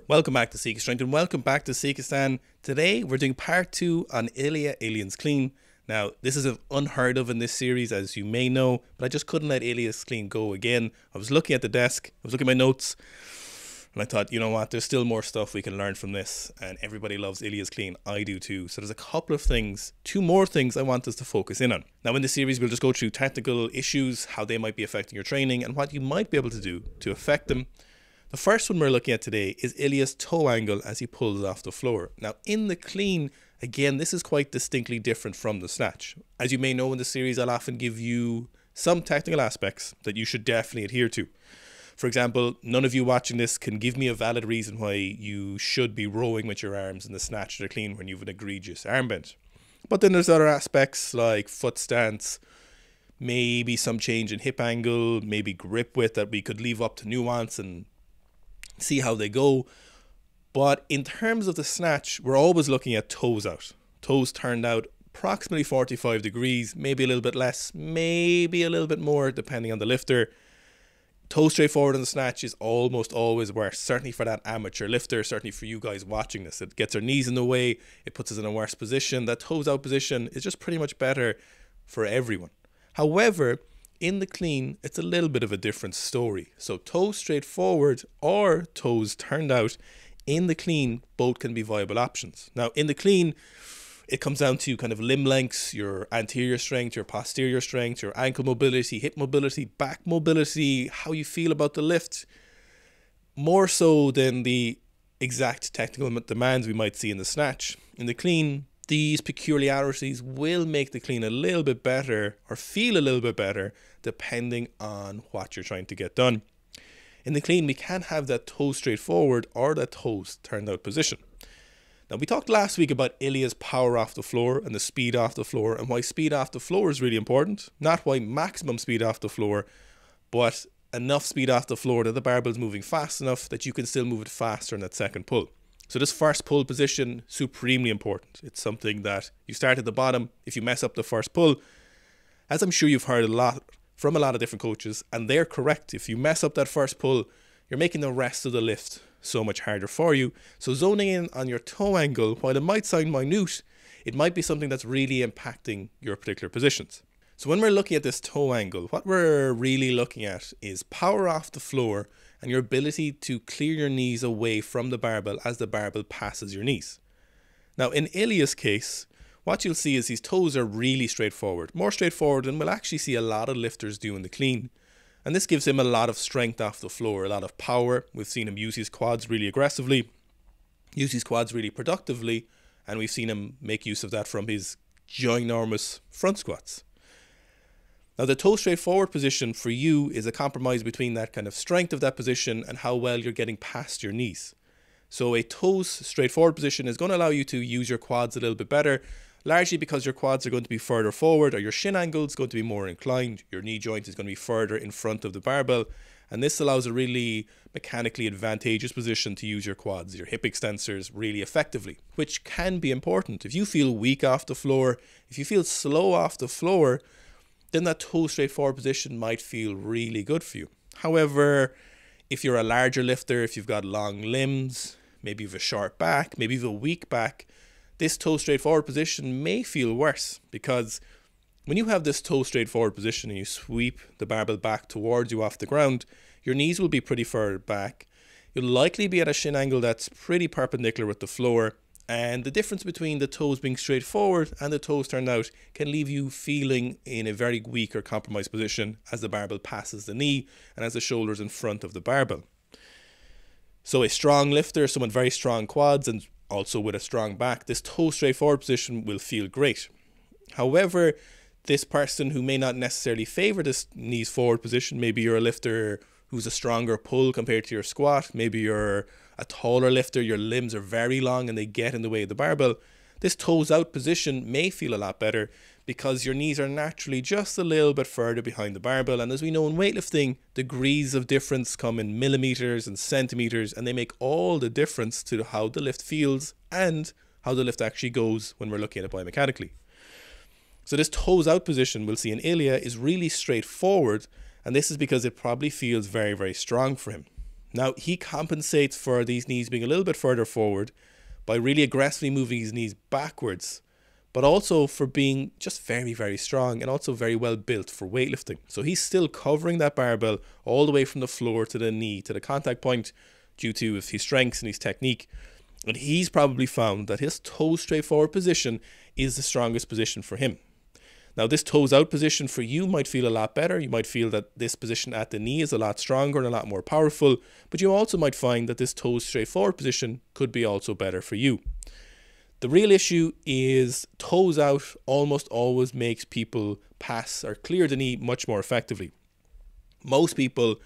Welcome back to Sika Strength and welcome back to Sika Stan. Today we're doing part 2 on Ilya Agin's clean. Now this is unheard of in this series, as you may know, but I just couldn't let Ilya's clean go again. I was looking at the desk, I was looking at my notes, and I thought, you know what, there's still more stuff we can learn from this, and everybody loves Ilya's clean, I do too. So there's a couple of things, 2 more things I want us to focus in on. Now in this series we'll just go through technical issues, how they might be affecting your training, and what you might be able to do to affect them. The first one we're looking at today is Ilya's toe angle as he pulls off the floor. Now in the clean, again, this is quite distinctly different from the snatch. As you may know in the series, I'll often give you some technical aspects that you should definitely adhere to. For example, none of you watching this can give me a valid reason why you should be rowing with your arms in the snatch or the clean when you have an egregious arm bend. But then there's other aspects like foot stance, maybe some change in hip angle, maybe grip width that we could leave up to nuance and see how they go. But in terms of the snatch, we're always looking at toes out. Toes turned out approximately 45 degrees, maybe a little bit less, maybe a little bit more depending on the lifter. Toe straight forward on the snatch is almost always worse, certainly for that amateur lifter, certainly for you guys watching this. It gets our knees in the way, it puts us in a worse position. That toes out position is just pretty much better for everyone. However, in the clean, it's a little bit of a different story. So toes straight forward or toes turned out, in the clean, both can be viable options. Now in the clean, it comes down to kind of limb lengths, your anterior strength, your posterior strength, your ankle mobility, hip mobility, back mobility, how you feel about the lift, more so than the exact technical demands we might see in the snatch. In the clean, these peculiarities will make the clean a little bit better or feel a little bit better depending on what you're trying to get done. In the clean, we can have that toe straight forward or that toes turned out position. Now we talked last week about Ilya's power off the floor and the speed off the floor and why speed off the floor is really important. Not why maximum speed off the floor, but enough speed off the floor that the barbell is moving fast enough that you can still move it faster in that second pull. So this first pull position, supremely important. It's something that you start at the bottom. If you mess up the first pull, as I'm sure you've heard a lot from a lot of different coaches, and they're correct. If you mess up that first pull, you're making the rest of the lift so much harder for you. So zoning in on your toe angle, while it might sound minute, it might be something that's really impacting your particular positions. So when we're looking at this toe angle, what we're really looking at is power off the floor and your ability to clear your knees away from the barbell as the barbell passes your knees. Now in Ilya's case, what you'll see is his toes are really straightforward, more straightforward than we'll actually see a lot of lifters do in the clean. And this gives him a lot of strength off the floor, a lot of power. We've seen him use his quads really aggressively, use his quads really productively, and we've seen him make use of that from his ginormous front squats. Now the toe straight forward position for you is a compromise between that kind of strength of that position and how well you're getting past your knees. So a toes straight forward position is going to allow you to use your quads a little bit better, largely because your quads are going to be further forward or your shin angle is going to be more inclined. Your knee joint is going to be further in front of the barbell. And this allows a really mechanically advantageous position to use your quads, your hip extensors really effectively, which can be important. If you feel weak off the floor, if you feel slow off the floor, then that toe straight forward position might feel really good for you. However, if you're a larger lifter, if you've got long limbs, maybe you have a short back, maybe you have a weak back, this toe straight forward position may feel worse, because when you have this toe straight forward position and you sweep the barbell back towards you off the ground, your knees will be pretty far back. You'll likely be at a shin angle that's pretty perpendicular with the floor, and the difference between the toes being straight forward and the toes turned out can leave you feeling in a very weak or compromised position as the barbell passes the knee and as the shoulder's in front of the barbell. So a strong lifter, someone very strong quads and also with a strong back, this toe straight forward position will feel great. However, this person who may not necessarily favor this knees forward position, maybe you're a lifter who's a stronger pull compared to your squat, maybe you're a taller lifter, your limbs are very long and they get in the way of the barbell, this toes out position may feel a lot better because your knees are naturally just a little bit further behind the barbell. And as we know in weightlifting, degrees of difference come in millimeters and centimeters, and they make all the difference to how the lift feels and how the lift actually goes when we're looking at it biomechanically. So this toes out position we'll see in Ilya is really straightforward, and this is because it probably feels very, very strong for him. Now, he compensates for these knees being a little bit further forward by really aggressively moving his knees backwards, but also for being just very, very strong and also very well built for weightlifting. So he's still covering that barbell all the way from the floor to the knee, to the contact point, due to his strengths and his technique. And he's probably found that his toes straight forward position is the strongest position for him. Now, this toes out position for you might feel a lot better. You might feel that this position at the knee is a lot stronger and a lot more powerful, but you also might find that this toes straight forward position could be also better for you. The real issue is toes out almost always makes people pass or clear the knee much more effectively. Most people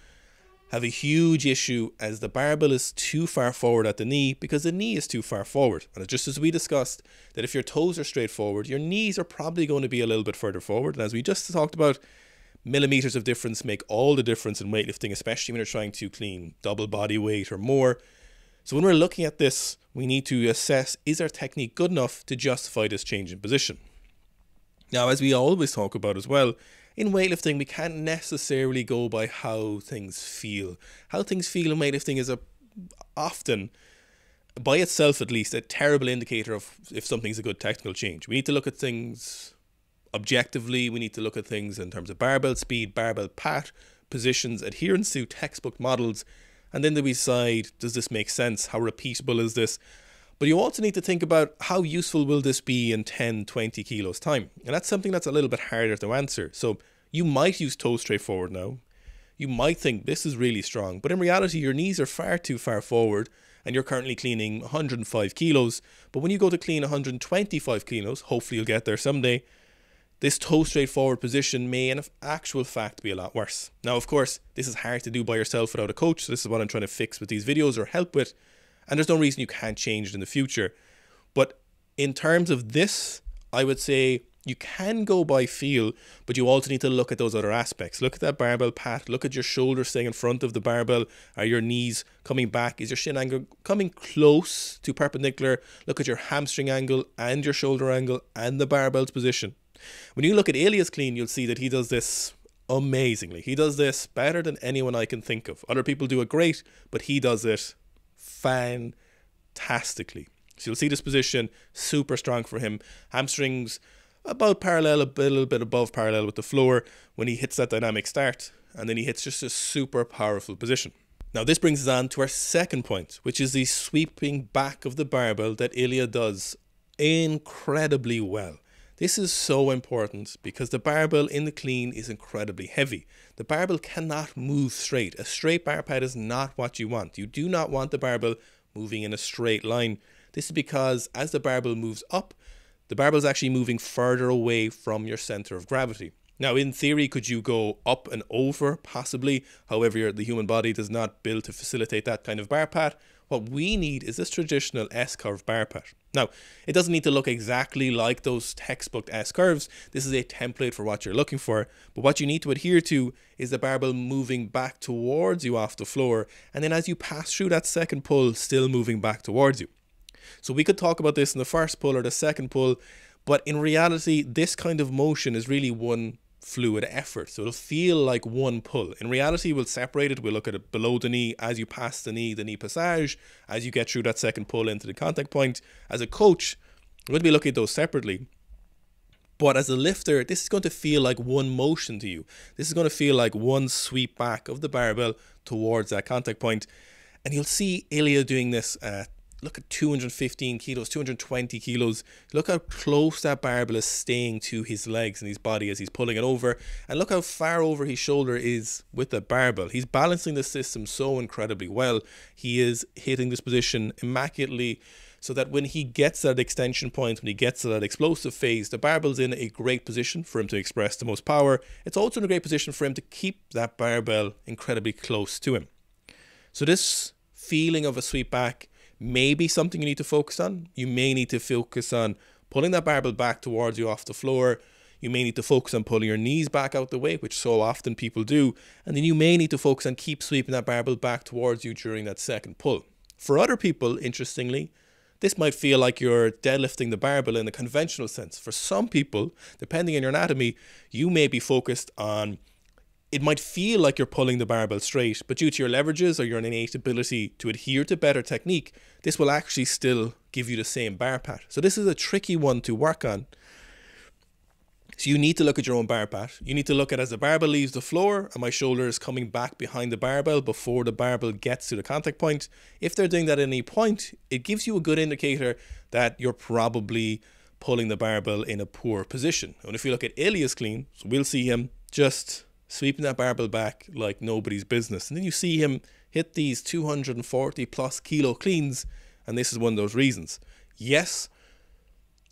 have a huge issue as the barbell is too far forward at the knee because the knee is too far forward. And just as we discussed, that if your toes are straight forward, your knees are probably going to be a little bit further forward. And as we just talked about, millimeters of difference make all the difference in weightlifting, especially when you're trying to clean double body weight or more. So when we're looking at this, we need to assess, is our technique good enough to justify this change in position? Now, as we always talk about as well, in weightlifting, we can't necessarily go by how things feel. How things feel in weightlifting is often, by itself at least, a terrible indicator of if something's a good technical change. We need to look at things objectively. We need to look at things in terms of barbell speed, barbell pat, positions, adherence to textbook models, and then we decide, does this make sense? How repeatable is this? But you also need to think about how useful will this be in 10, 20 kilos time? And that's something that's a little bit harder to answer. So you might use toes straight forward now. You might think this is really strong, but in reality, your knees are far too far forward and you're currently cleaning 105 kilos. But when you go to clean 125 kilos, hopefully you'll get there someday, this toe straight forward position may in actual fact be a lot worse. Now, of course, this is hard to do by yourself without a coach. So this is what I'm trying to fix with these videos or help with. And there's no reason you can't change it in the future. But in terms of this, I would say you can go by feel, but you also need to look at those other aspects. Look at that barbell pat. Look at your shoulders staying in front of the barbell. Are your knees coming back? Is your shin angle coming close to perpendicular? Look at your hamstring angle and your shoulder angle and the barbell's position. When you look at Ilya's clean, you'll see that he does this amazingly. He does this better than anyone I can think of. Other people do it great, but he does it fantastically. So you'll see this position super strong for him. Hamstrings about parallel, a little bit above parallel with the floor when he hits that dynamic start, and then he hits just a super powerful position. Now this brings us on to our second point, which is the sweeping back of the barbell that Ilya does incredibly well. This is so important because the barbell in the clean is incredibly heavy. The barbell cannot move straight. A straight bar pad is not what you want. You do not want the barbell moving in a straight line. This is because as the barbell moves up, the barbell is actually moving further away from your center of gravity. Now, in theory, could you go up and over? Possibly. However, the human body does not build to facilitate that kind of bar pat. What we need is this traditional S-curve bar pat. Now, it doesn't need to look exactly like those textbook S-curves. This is a template for what you're looking for. But what you need to adhere to is the barbell moving back towards you off the floor. And then as you pass through that second pull, still moving back towards you. So we could talk about this in the first pull or the second pull. But in reality, this kind of motion is really one fluid effort. So it'll feel like one pull. In reality, we'll separate it. We'll look at it below the knee as you pass the knee passage, as you get through that second pull into the contact point. As a coach, we're going to be looking at those separately. But as a lifter, this is going to feel like one motion to you. This is going to feel like one sweep back of the barbell towards that contact point. And you'll see Ilya doing this look at 215 kilos, 220 kilos. Look how close that barbell is staying to his legs and his body as he's pulling it over. And look how far over his shoulder is with the barbell. He's balancing the system so incredibly well. He is hitting this position immaculately so that when he gets that extension point, when he gets to that explosive phase, the barbell's in a great position for him to express the most power. It's also in a great position for him to keep that barbell incredibly close to him. So this feeling of a sweep back may be something you need to focus on. You may need to focus on pulling that barbell back towards you off the floor. You may need to focus on pulling your knees back out the way, which so often people do. And then you may need to focus on keep sweeping that barbell back towards you during that second pull. For other people, interestingly, this might feel like you're deadlifting the barbell in a conventional sense. For some people, depending on your anatomy, you may be focused on it might feel like you're pulling the barbell straight, but due to your leverages or your innate ability to adhere to better technique, this will actually still give you the same bar pat. So this is a tricky one to work on. So you need to look at your own bar pat. You need to look at, as the barbell leaves the floor, and my shoulder is coming back behind the barbell before the barbell gets to the contact point. If they're doing that at any point, it gives you a good indicator that you're probably pulling the barbell in a poor position. And if you look at Ilya's clean, so we'll see him just sweeping that barbell back like nobody's business. And then you see him hit these 240 plus kilo cleans, and this is one of those reasons. Yes,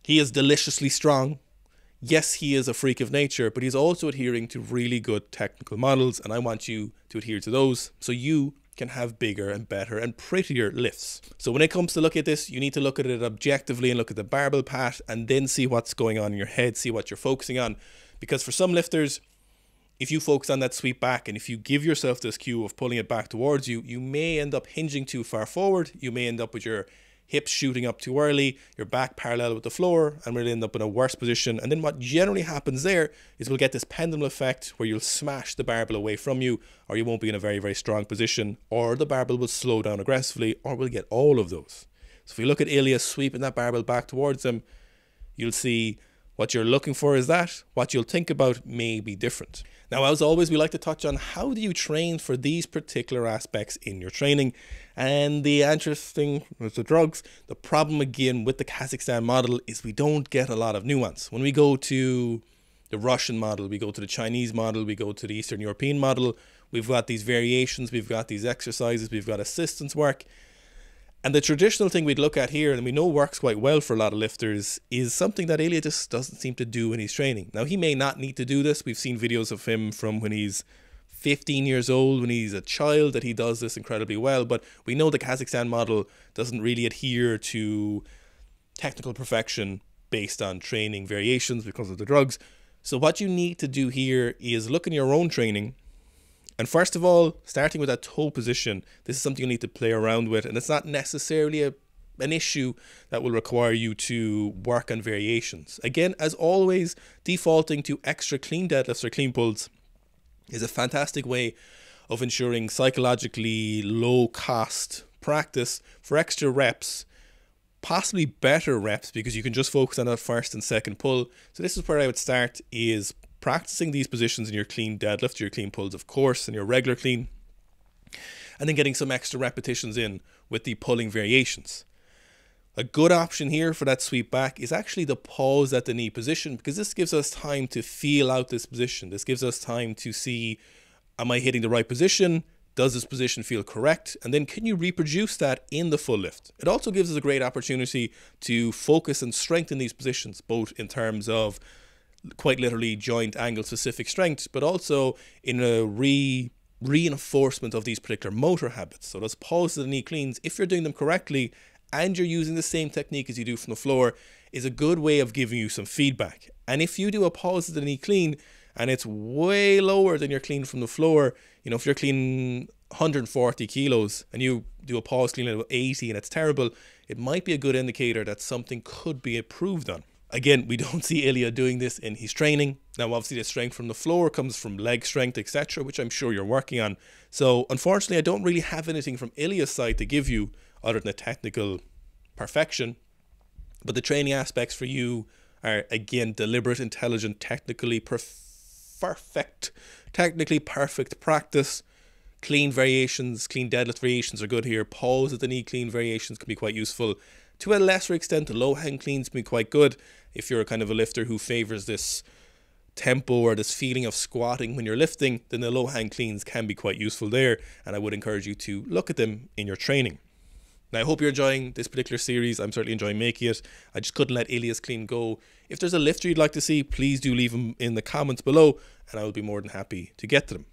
he is deliciously strong. Yes, he is a freak of nature, but he's also adhering to really good technical models, and I want you to adhere to those so you can have bigger and better and prettier lifts. So when it comes to look at this, you need to look at it objectively and look at the barbell pat and then see what's going on in your head, see what you're focusing on. Because for some lifters, if you focus on that sweep back and if you give yourself this cue of pulling it back towards you, you may end up hinging too far forward. You may end up with your hips shooting up too early, your back parallel with the floor, and we'll end up in a worse position. And then what generally happens there is we'll get this pendulum effect where you'll smash the barbell away from you, or you won't be in a very, very strong position, or the barbell will slow down aggressively, or we'll get all of those. So if you look at Ilya sweeping that barbell back towards him, you'll see what you're looking for is that. What you'll think about may be different. Now, as always, we like to touch on how do you train for these particular aspects in your training. And the interesting with the drugs, the problem again with the Kazakhstan model is we don't get a lot of nuance. When we go to the Russian model, we go to the Chinese model, we go to the Eastern European model, we've got these variations, we've got these exercises, we've got assistance work. And the traditional thing we'd look at here, and we know works quite well for a lot of lifters, is something that Ilya just doesn't seem to do when he's training. Now, he may not need to do this. We've seen videos of him from when he's 15 years old, when he's a child, that he does this incredibly well. But we know the Kazakhstan model doesn't really adhere to technical perfection based on training variations because of the drugs. So what you need to do here is look in your own training. And first of all, starting with that toe position, this is something you need to play around with, and it's not necessarily an issue that will require you to work on variations. Again, as always, defaulting to extra clean deadlifts or clean pulls is a fantastic way of ensuring psychologically low cost practice for extra reps, possibly better reps, because you can just focus on that first and second pull. So this is where I would start, is practicing these positions in your clean deadlift, your clean pulls, of course, and your regular clean, and then getting some extra repetitions in with the pulling variations. A good option here for that sweep back is actually the pause at the knee position, because this gives us time to feel out this position. This gives us time to see, am I hitting the right position? Does this position feel correct? And then can you reproduce that in the full lift? It also gives us a great opportunity to focus and strengthen these positions, both in terms of quite literally joint angle specific strength, but also in a reinforcement of these particular motor habits. So those pause to the knee cleans, if you're doing them correctly and you're using the same technique as you do from the floor, is a good way of giving you some feedback. And if you do a pause to the knee clean and it's way lower than your clean from the floor, you know, if you're clean 140 kilos and you do a pause clean at 80 and it's terrible, it might be a good indicator that something could be improved on. Again, we don't see Ilya doing this in his training. Now, obviously, the strength from the floor comes from leg strength, etc., which I'm sure you're working on. So, unfortunately, I don't really have anything from Ilya's side to give you other than the technical perfection. But the training aspects for you are, again, deliberate, intelligent, technically perfect practice. Clean variations, clean deadlift variations are good here. Pause at the knee clean variations can be quite useful. To a lesser extent, the low hang cleans can be quite good if you're a kind of a lifter who favors this tempo or this feeling of squatting when you're lifting. Then the low hang cleans can be quite useful there, and I would encourage you to look at them in your training. Now, I hope you're enjoying this particular series. I'm certainly enjoying making it. I just couldn't let Ilya's clean go. If there's a lifter you'd like to see, please do leave them in the comments below, and I will be more than happy to get to them.